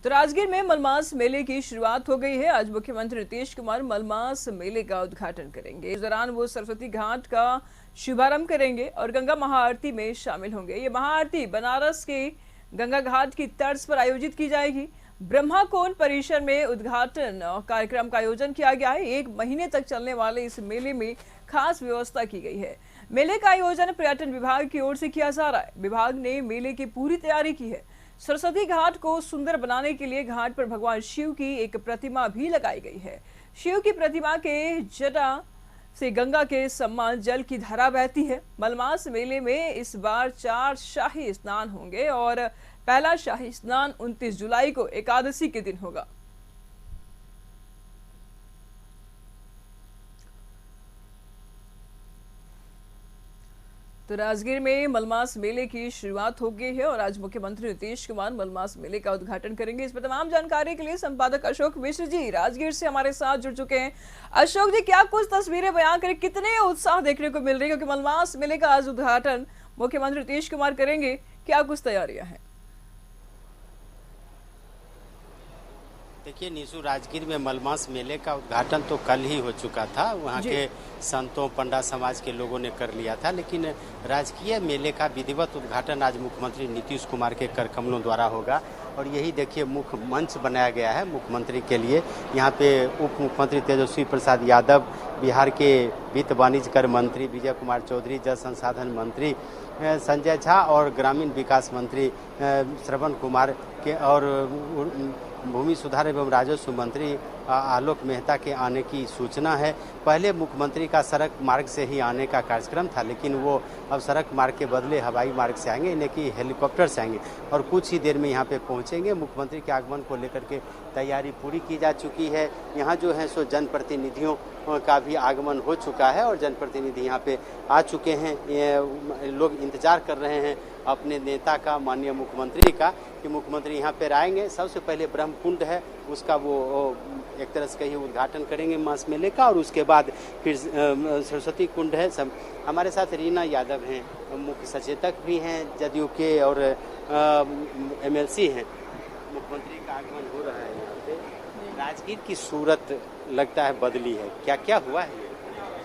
तो राजगीर में मलमास मेले की शुरुआत हो गई है। आज मुख्यमंत्री नीतीश कुमार मलमास मेले का उद्घाटन करेंगे। इस दौरान वो सरस्वती घाट का शुभारंभ करेंगे और गंगा महाआरती में शामिल होंगे। ये महाआरती बनारस के गंगा घाट की तर्ज पर आयोजित की जाएगी। ब्रह्मा कोन परिसर में उद्घाटन कार्यक्रम का आयोजन किया गया है। 1 महीने तक चलने वाले इस मेले में खास व्यवस्था की गई है। मेले का आयोजन पर्यटन विभाग की ओर से किया जा रहा है। विभाग ने मेले की पूरी तैयारी की है। सरस्वती घाट को सुंदर बनाने के लिए घाट पर भगवान शिव की एक प्रतिमा भी लगाई गई है। शिव की प्रतिमा के जटा से गंगा के समान जल की धारा बहती है। मलमास मेले में इस बार 4 शाही स्नान होंगे और पहला शाही स्नान 29 जुलाई को एकादशी के दिन होगा। तो राजगीर में मलमास मेले की शुरुआत हो गई है और आज मुख्यमंत्री नीतीश कुमार मलमास मेले का उद्घाटन करेंगे। इस पर तमाम जानकारी के लिए संपादक अशोक मिश्र जी राजगीर से हमारे साथ जुड़ चुके हैं। अशोक जी, क्या कुछ तस्वीरें बयां करें, कितने उत्साह देखने को मिल रही है, क्योंकि मलमास मेले का आज उद्घाटन मुख्यमंत्री नीतीश कुमार करेंगे, क्या कुछ तैयारियां हैं? देखिए नीसू, राजगीर में मलमास मेले का उद्घाटन तो कल ही हो चुका था। वहाँ के संतों पंडा समाज के लोगों ने कर लिया था, लेकिन राजकीय मेले का विधिवत उद्घाटन आज मुख्यमंत्री नीतीश कुमार के कर कमलों द्वारा होगा। और यही देखिए मुख्य मंच बनाया गया है मुख्यमंत्री के लिए। यहाँ पे उप मुख्यमंत्री तेजस्वी प्रसाद यादव, बिहार के वित्त वाणिज्य कर मंत्री विजय कुमार चौधरी, जल संसाधन मंत्री संजय झा और ग्रामीण विकास मंत्री श्रवण कुमार के और भूमि सुधार एवं राजस्व मंत्री आलोक मेहता के आने की सूचना है। पहले मुख्यमंत्री का सड़क मार्ग से ही आने का कार्यक्रम था, लेकिन वो अब सड़क मार्ग के बदले हवाई मार्ग से आएंगे, इन्हें कि हेलीकॉप्टर से आएंगे और कुछ ही देर में यहाँ पे पहुँचेंगे। मुख्यमंत्री के आगमन को लेकर के तैयारी पूरी की जा चुकी है। यहाँ जो है सो जनप्रतिनिधियों का भी आगमन हो चुका है और जनप्रतिनिधि यहाँ पे आ चुके हैं। ये लोग इंतजार कर रहे हैं अपने नेता का, माननीय मुख्यमंत्री का, कि मुख्यमंत्री यहाँ पर आएंगे। सबसे पहले ब्रह्म कुंड है, उसका वो एक तरह से कहिए उद्घाटन करेंगे मास मेले का, और उसके बाद फिर सरस्वती कुंड है। सब हमारे साथ रीना यादव हैं, मुख्य सचेतक भी हैं जदयू के और MLC हैं। मुख्यमंत्री का आगमन हो रहा है यहाँ पे। राजगीर की सूरत लगता है बदली है, क्या क्या हुआ है?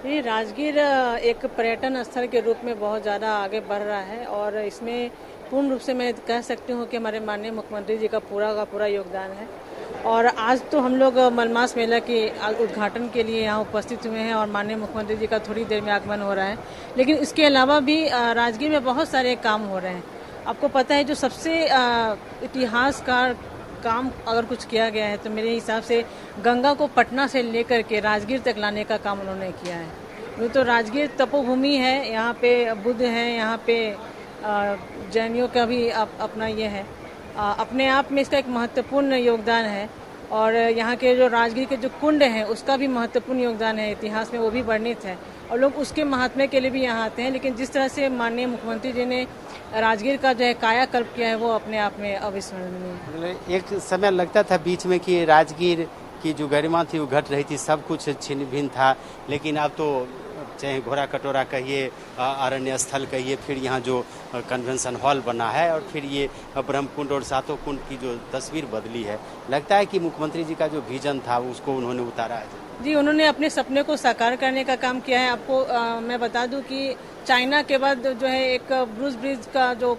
ये राजगीर एक पर्यटन स्थल के रूप में बहुत ज़्यादा आगे बढ़ रहा है और इसमें पूर्ण रूप से मैं कह सकती हूँ कि हमारे माननीय मुख्यमंत्री जी का पूरा योगदान है। और आज तो हम लोग मलमास मेला के उद्घाटन के लिए यहाँ उपस्थित हुए हैं और माननीय मुख्यमंत्री जी का थोड़ी देर में आगमन हो रहा है, लेकिन इसके अलावा भी राजगीर में बहुत सारे काम हो रहे हैं। आपको पता है, जो सबसे इतिहासकार काम अगर कुछ किया गया है तो मेरे हिसाब से गंगा को पटना से लेकर के राजगीर तक लाने का काम उन्होंने किया है। तो राजगीर तपोभूमि है, यहाँ पे बुद्ध हैं, यहाँ पे जैनियों का भी अपना ये है, अपने आप में इसका एक महत्वपूर्ण योगदान है। और यहाँ के जो राजगीर के जो कुंड हैं उसका भी महत्वपूर्ण योगदान है, इतिहास में वो भी वर्णित है और लोग उसके महात्म्य के लिए भी यहाँ आते हैं। लेकिन जिस तरह से माननीय मुख्यमंत्री जी ने राजगीर का जो है कायाकल्प किया है वो अपने आप में अविस्मरणीय है। एक समय लगता था बीच में कि राजगीर की जो गरिमा थी वो घट रही थी, सब कुछ छिन्न भिन्न था, लेकिन अब तो चाहे घोड़ा कटोरा कहिए, अरण्य स्थल कहिए, फिर यहाँ जो कन्वेंशन हॉल बना है और फिर ये ब्रह्मकुंड और सातों कुंड की जो तस्वीर बदली है, लगता है कि मुख्यमंत्री जी का जो विजन था उसको उन्होंने उतारा है। जी, उन्होंने अपने सपने को साकार करने का काम किया है। आपको मैं बता दूं कि चाइना के बाद जो है एक ब्रूस ब्रिज का जो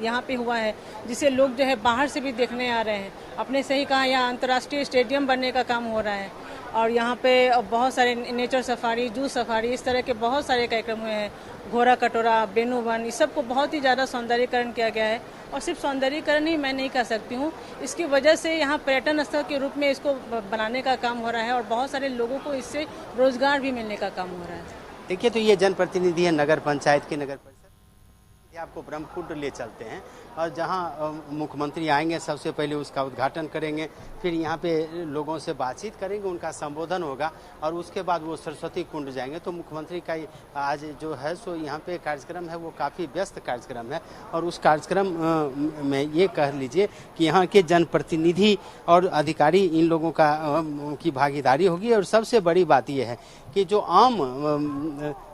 यहाँ पे हुआ है, जिसे लोग जो है बाहर से भी देखने आ रहे हैं। आपने सही कहा, यहाँ अंतर्राष्ट्रीय स्टेडियम बनने का काम हो रहा है और यहाँ पे बहुत सारे नेचर सफारी, जू सफारी, इस तरह के बहुत सारे कार्यक्रम हुए हैं। घोड़ा कटोरा, बेनूवन, इस सब को बहुत ही ज़्यादा सौंदर्यीकरण किया गया है। और सिर्फ सौंदर्यीकरण ही मैं नहीं कह सकती हूँ, इसकी वजह से यहाँ पर्यटन स्थल के रूप में इसको बनाने का काम हो रहा है और बहुत सारे लोगों को इससे रोजगार भी मिलने का काम हो रहा है। देखिए, तो ये जनप्रतिनिधि है नगर पंचायत के नगर परिषद, आपको ब्रह्मकुंड ले चलते हैं और जहां मुख्यमंत्री आएंगे सबसे पहले उसका उद्घाटन करेंगे, फिर यहां पे लोगों से बातचीत करेंगे, उनका संबोधन होगा और उसके बाद वो सरस्वती कुंड जाएंगे। तो मुख्यमंत्री का आज जो है सो यहाँ पे कार्यक्रम है वो काफ़ी व्यस्त कार्यक्रम है और उस कार्यक्रम में ये कह लीजिए कि यहाँ के जनप्रतिनिधि और अधिकारी इन लोगों का की भागीदारी होगी। और सबसे बड़ी बात यह है कि जो आम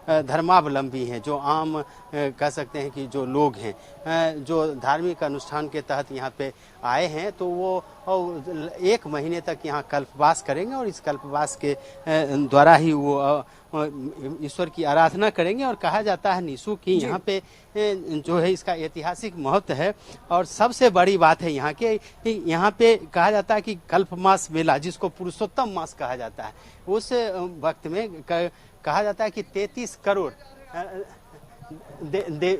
धर्मावलंबी हैं, जो आम कह सकते हैं कि जो लोग हैं, जो धार्मिक अनुष्ठान के तहत यहाँ पे आए हैं, तो वो 1 महीने तक यहाँ कल्पवास करेंगे और इस कल्पवास के द्वारा ही वो ईश्वर की आराधना करेंगे। और कहा जाता है निशु की यहाँ पे जो है इसका ऐतिहासिक महत्व है। और सबसे बड़ी बात है यहाँ के, यहाँ पे कहा जाता है कि कल्प मास मेला, जिसको पुरुषोत्तम मास कहा जाता है, उस वक्त में कहा जाता है कि 33 करोड़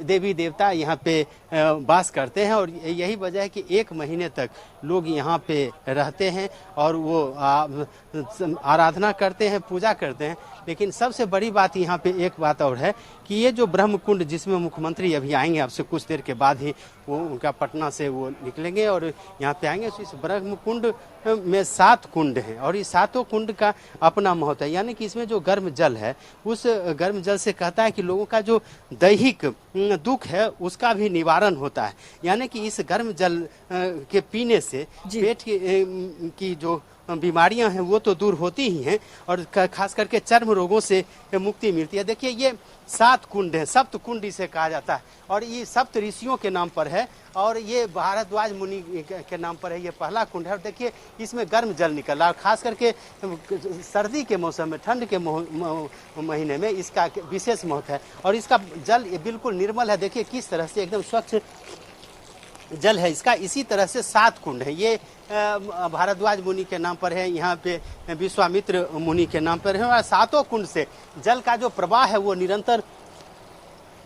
देवी देवता यहाँ पे वास करते हैं। और यही वजह है कि 1 महीने तक लोग यहाँ पे रहते हैं और वो आराधना करते हैं, पूजा करते हैं। लेकिन सबसे बड़ी बात यहाँ पे एक बात और है कि ये जो ब्रह्म कुंड, जिसमें मुख्यमंत्री अभी आएंगे, अब से कुछ देर के बाद ही वो उनका पटना से वो निकलेंगे और यहाँ पे आएंगे। इस ब्रह्म कुंड में 7 कुंड हैं और इस 7 कुंड का अपना महत्व है। यानी कि इसमें जो गर्म जल है, उस गर्म जल से कहता है कि लोगों का जो दैहिक दुख है उसका भी निवारण होता है। यानी कि इस गर्म जल के पीने से पेट की जो बीमारियां हैं वो तो दूर होती ही हैं और खास करके चर्म रोगों से मुक्ति मिलती है। देखिए ये 7 कुंड है, सप्त कुंड इसे कहा जाता है और ये सप्त ऋषियों के नाम पर है और ये भारद्वाज मुनि के नाम पर है। ये पहला कुंड है और देखिए इसमें गर्म जल निकल रहा है। खास करके सर्दी के मौसम में, ठंड के महीने में इसका विशेष महत्व है और इसका जल बिल्कुल निर्मल है। देखिए किस तरह से एकदम स्वच्छ जल है इसका। इसी तरह से 7 कुंड है, ये भारद्वाज मुनि के नाम पर है, यहाँ पे विश्वामित्र मुनि के नाम पर है और 7 कुंड से जल का जो प्रवाह है वो निरंतर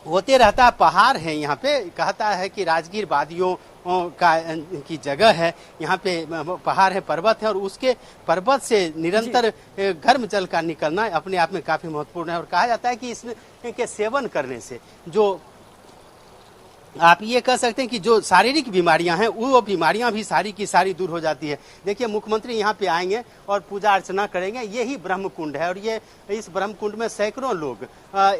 होते रहता है। पहाड़ है यहाँ पे, कहता है कि राजगीर वादियों की जगह है, यहाँ पे पहाड़ है, पर्वत है और उसके पर्वत से निरंतर गर्म जल का निकलना अपने आप में काफी महत्वपूर्ण है। और कहा जाता है कि इसके सेवन करने से जो आप ये कह सकते हैं कि जो शारीरिक बीमारियां हैं वो बीमारियां भी सारी की सारी दूर हो जाती है। देखिए मुख्यमंत्री यहाँ पे आएंगे और पूजा अर्चना करेंगे। यही ब्रह्म कुंड है और ये इस ब्रह्म कुंड में सैकड़ों लोग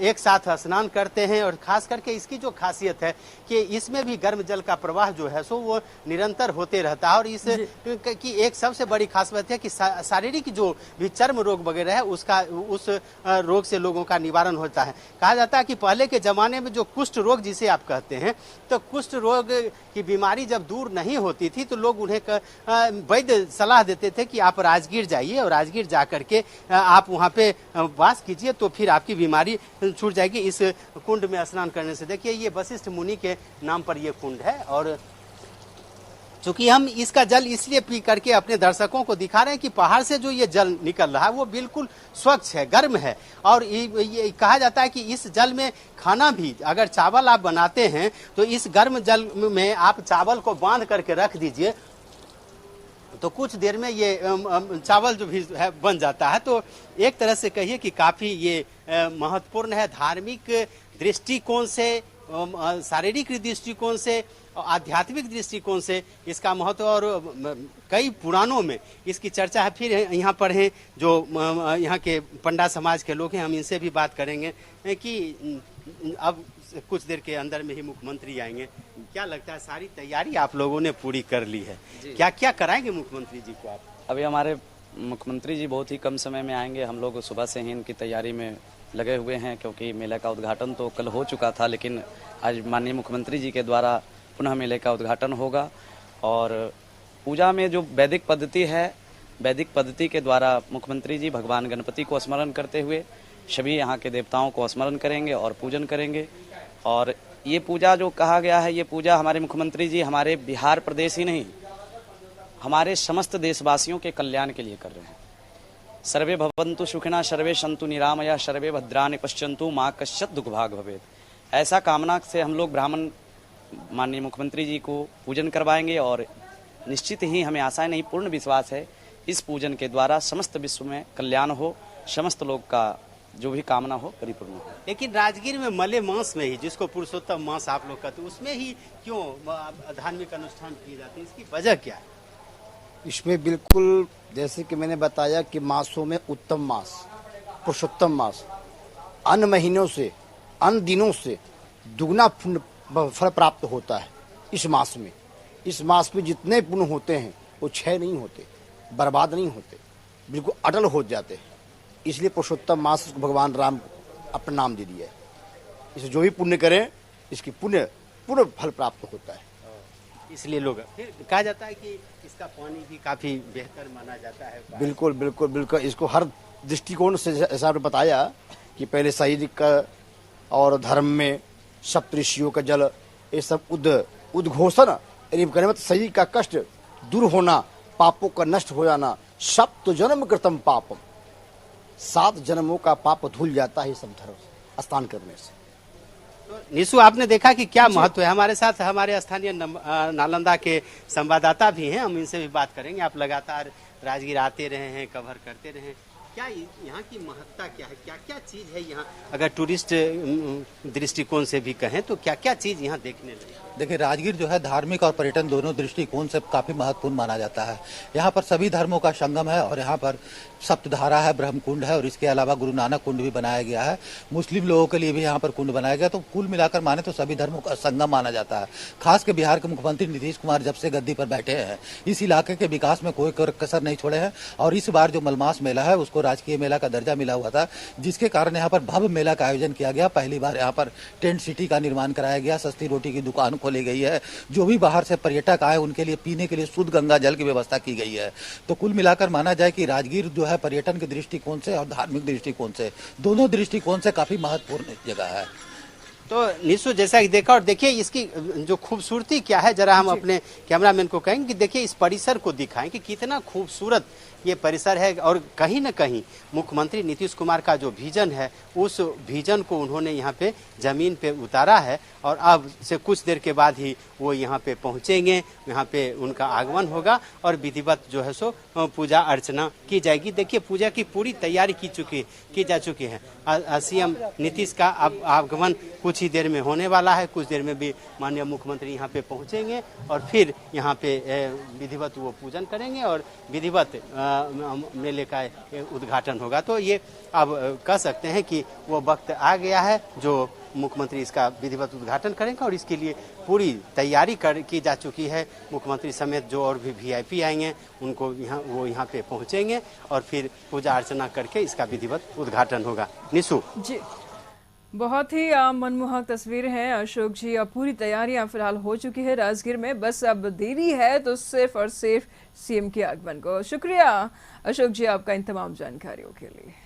एक साथ स्नान करते हैं और खास करके इसकी जो खासियत है कि इसमें भी गर्म जल का प्रवाह जो है सो वो निरंतर होते रहता है। और इस की एक सबसे बड़ी खास बात है कि शारीरिक जो भी चर्म रोग वगैरह है उसका उस रोग से लोगों का निवारण होता है। कहा जाता है कि पहले के जमाने में जो कुष्ठ रोग जिसे आप कहते हैं, तो कुष्ठ रोग की बीमारी जब दूर नहीं होती थी तो लोग उन्हें वैद्य सलाह देते थे कि आप राजगीर जाइए और राजगीर जा करके आप वहाँ पे वास कीजिए तो फिर आपकी बीमारी छूट जाएगी इस कुंड में स्नान करने से। देखिए ये वशिष्ठ मुनि के नाम पर ये कुंड है और चूंकि हम इसका जल इसलिए पी करके अपने दर्शकों को दिखा रहे हैं कि पहाड़ से जो ये जल निकल रहा है वो बिल्कुल स्वच्छ है, गर्म है। और ये कहा जाता है कि इस जल में खाना भी, अगर चावल आप बनाते हैं तो इस गर्म जल में आप चावल को बांध करके रख दीजिए तो कुछ देर में ये चावल जो भी है बन जाता है। तो एक तरह से कहिए कि काफी ये महत्वपूर्ण है धार्मिक दृष्टिकोण से, शारीरिक दृष्टिकोण से, आध्यात्मिक दृष्टिकोण से इसका महत्व। और कई पुराणों में इसकी चर्चा है। फिर यहाँ पर हैं जो यहाँ के पंडा समाज के लोग हैं, हम इनसे भी बात करेंगे कि अब कुछ देर के अंदर में ही मुख्यमंत्री आएंगे। क्या लगता है सारी तैयारी आप लोगों ने पूरी कर ली है? क्या क्या कराएंगे मुख्यमंत्री जी को आप? अभी हमारे मुख्यमंत्री जी बहुत ही कम समय में आएंगे। हम लोग सुबह से ही इनकी तैयारी में लगे हुए हैं क्योंकि मेले का उद्घाटन तो कल हो चुका था, लेकिन आज माननीय मुख्यमंत्री जी के द्वारा पुनः मेले का उद्घाटन होगा। और पूजा में जो वैदिक पद्धति है, वैदिक पद्धति के द्वारा मुख्यमंत्री जी भगवान गणपति को स्मरण करते हुए सभी यहाँ के देवताओं को स्मरण करेंगे और पूजन करेंगे। और ये पूजा जो कहा गया है, ये पूजा हमारे मुख्यमंत्री जी हमारे बिहार प्रदेश ही नहीं, हमारे समस्त देशवासियों के कल्याण के लिए कर रहे हैं। सर्वे भवन्तु सुखिनः, सर्वे सन्तु निरामया, सर्वे भद्राणि पश्यन्तु माँ कश्चित् दुःख भाग् भवेत्। ऐसा कामना से हम लोग ब्राह्मण माननीय मुख्यमंत्री जी को पूजन करवाएंगे और निश्चित ही हमें आशा नहीं, पूर्ण विश्वास है इस पूजन के द्वारा समस्त विश्व में कल्याण हो, समस्त लोग का जो भी कामना हो परिपूर्ण हो। लेकिन राजगीर में मले मास में ही, जिसको पुरुषोत्तम मास आप लोग कहते हैं, उसमें ही क्यों धार्मिक अनुष्ठान किए जाते हैं? इसकी वजह क्या है? इसमें बिल्कुल जैसे कि मैंने बताया कि मासों में उत्तम मास, पुरुषोत्तम मास, अन्य महीनों से, अन्य दिनों से दुगना फल प्राप्त होता है इस मास में। इस मास में जितने पुण्य होते हैं वो क्षय नहीं होते, बर्बाद नहीं होते, बिल्कुल अटल हो जाते हैं। इसलिए पुरुषोत्तम मास भगवान राम अपना नाम दे दिया है। इसे जो भी पुण्य करें इसकी पुण्य पूर्ण फल प्राप्त होता है। इसलिए लोग फिर कहा जाता है कि इसका पानी भी काफी बेहतर माना जाता है। बिल्कुल बिल्कुल बिल्कुल, इसको हर दृष्टिकोण से जैसा आपने बताया कि पहले शारीरिक का और धर्म में सप्तऋषियों का जल, ये सब उद्घोषण यानी कहने मतलब शरीर का कष्ट दूर होना, पापों का नष्ट हो जाना। सप्त जन्म कृतम पापम, 7 जन्मों का पाप धुल जाता है सब धर्म स्नान करने से। तो निशु, आपने देखा कि क्या महत्व है। हमारे साथ हमारे स्थानीय नालंदा के संवाददाता भी हैं, हम इनसे भी बात करेंगे। आप लगातार राजगीर आते रहे हैं, कवर करते रहे हैं, क्या यहाँ की महत्ता क्या है, क्या क्या चीज है यहाँ, अगर टूरिस्ट दृष्टिकोण से भी कहें तो क्या क्या चीज यहाँ देखने लगे? देखिए, राजगीर जो है धार्मिक और पर्यटन दोनों दृष्टिकोण से काफी महत्वपूर्ण माना जाता है। यहाँ पर सभी धर्मों का संगम है और यहाँ पर सप्तधारा है, ब्रह्म कुंड है और इसके अलावा गुरु नानक कुंड भी बनाया गया है। मुस्लिम लोगों के लिए भी यहाँ पर कुंड बनाया गया। तो कुल मिलाकर माने तो सभी धर्मों का संगम माना जाता है। खास के बिहार के मुख्यमंत्री नीतीश कुमार जब से गद्दी पर बैठे हैं, इस इलाके के विकास में कोई कसर नहीं छोड़े हैं। और इस बार जो मलमास मेला है उसको राजकीय मेला का दर्जा मिला हुआ था, जिसके कारण यहाँ पर भव्य मेला का आयोजन किया गया। पहली बार यहाँ पर टेंट सिटी का निर्माण कराया गया, सस्ती रोटी की दुकान खोली गई है, जो भी बाहर से पर्यटक आए उनके लिए पीने के लिए शुद्ध गंगा जल की व्यवस्था की गई है। तो कुल मिलाकर माना जाए कि राजगीर जो है पर्यटन के दृष्टिकोण से और धार्मिक दृष्टिकोण से, दोनों दृष्टिकोण से काफी महत्वपूर्ण जगह है। तो निशु, जैसा कि देखा, और देखिए इसकी जो खूबसूरती क्या है, जरा हम अपने कैमरामैन को कहेंगे कि देखिए इस परिसर को दिखाएं कि कितना खूबसूरत ये परिसर है। और कहीं न कहीं मुख्यमंत्री नीतीश कुमार का जो विजन है, उस विजन को उन्होंने यहाँ पे जमीन पे उतारा है। और अब से कुछ देर के बाद ही वो यहाँ पे पहुँचेंगे, यहाँ पे उनका आगमन होगा और विधिवत जो है सो पूजा अर्चना की जाएगी। देखिए, पूजा की पूरी तैयारी की जा चुकी है। सीएम नीतीश का अब आगमन कुछ ही देर में होने वाला है। कुछ देर में भी माननीय मुख्यमंत्री यहाँ पे पहुँचेंगे और फिर यहाँ पे विधिवत वो पूजन करेंगे और विधिवत मेले का उद्घाटन होगा। तो ये अब कह सकते हैं कि वो वक्त आ गया है जो मुख्यमंत्री इसका विधिवत उद्घाटन करेंगे और इसके लिए पूरी तैयारी की जा चुकी है। मुख्यमंत्री समेत जो और भी वीआईपी आएंगे उनको वो यहाँ पे पहुँचेंगे और फिर पूजा अर्चना करके इसका विधिवत उद्घाटन होगा। निशु जी, बहुत ही मनमोहक तस्वीर है अशोक जी। अब पूरी तैयारियां फिलहाल हो चुकी है राजगीर में, बस अब देरी है तो सिर्फ और सिर्फ सीएम के आगमन को। शुक्रिया अशोक जी आपका इन तमाम जानकारियों के लिए।